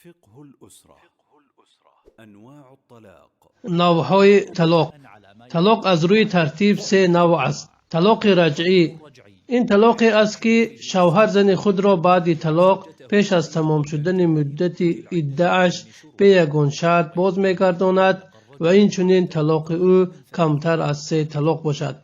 فقه الأسرة. انواع الطلاق. نوعهای طلاق از روی ترتیب سه نوع است. طلاق رجعی، این طلاقی است که شوهر زن خود را بعد طلاق پیش از تمام شدن مدت عده‌اش به یگان شرط باز میگرداند و این چنین طلاق او کمتر از سه طلاق باشد.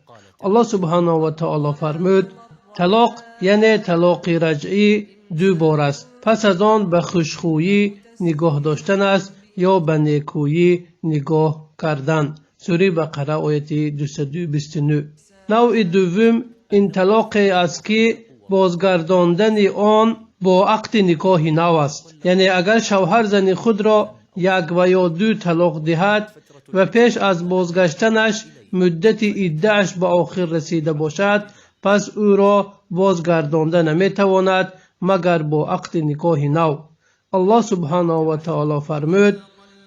الله سبحانه و تعالی فرمود طلاق یعنی طلاق رجعی دو بار است. پس از آن به خوشخویی نگاه داشتن است یا به نیکویی نگاه کردن. سوره بقره آیه 229. نوع دوم این طلاق است که بازگرداندن آن با عقد نکاح نو است. یعنی اگر شوهر زن خود را یک و یا دو طلاق دهد و پیش از بازگشتنش مدت عده‌اش به آخر رسیده باشد، پس او را بازگردانده نمیتواند مگر با عقد نکاح نو. الله سبحانه و تعالی فرمود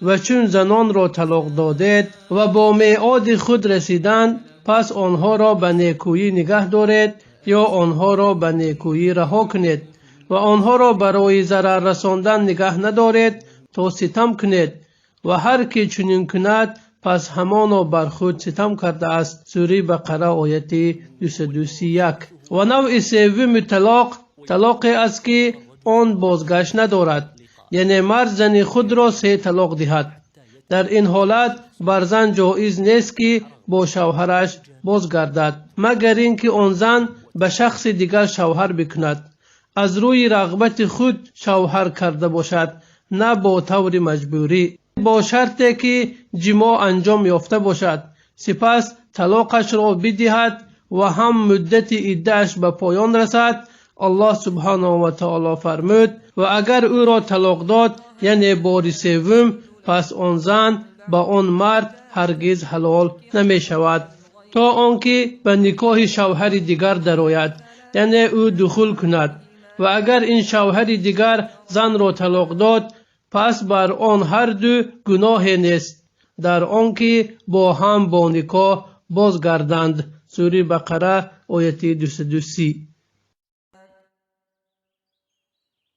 و چون زنان را طلاق دادید و با میعاد خود رسیدند، پس آنها را به نیکویی نگه دارید یا آنها را به نیکویی رها کنید و آنها را برای ضرر رساندن نگه ندارید تا ستم کنید و هر که چنین کند پس همانا بر خود ستم کرده است. سوره بقره آیه 231. و نوع سوم طلاق است که آن بازگشت ندارد، یعنی مرد زن خود را سه طلاق دهد. در این حالت بر زن جایز نیست که با شوهرش بازگردد مگر اینکه آن زن به شخص دیگر شوهر بکند، از روی رغبت خود شوهر کرده باشد، نه با طور مجبوری، با شرطی که جماع انجام یافته باشد. سپس طلاقش را بدهد و هم مدت عده‌اش به پایان رسد. الله سبحانه و تعالی فرمود و اگر او را طلاق داد یعنی بار سوم، پس آن زن با آن مرد هرگز حلال نمی شود تا آنکه به نکاح شوهر دیگر درآید، یعنی او دخول کند. و اگر این شوهر دیگر زن را طلاق داد، پس بر آن هر دو گناه نیست در آنکه با هم با نکاح بازگردند. سوره بقره آیه 230.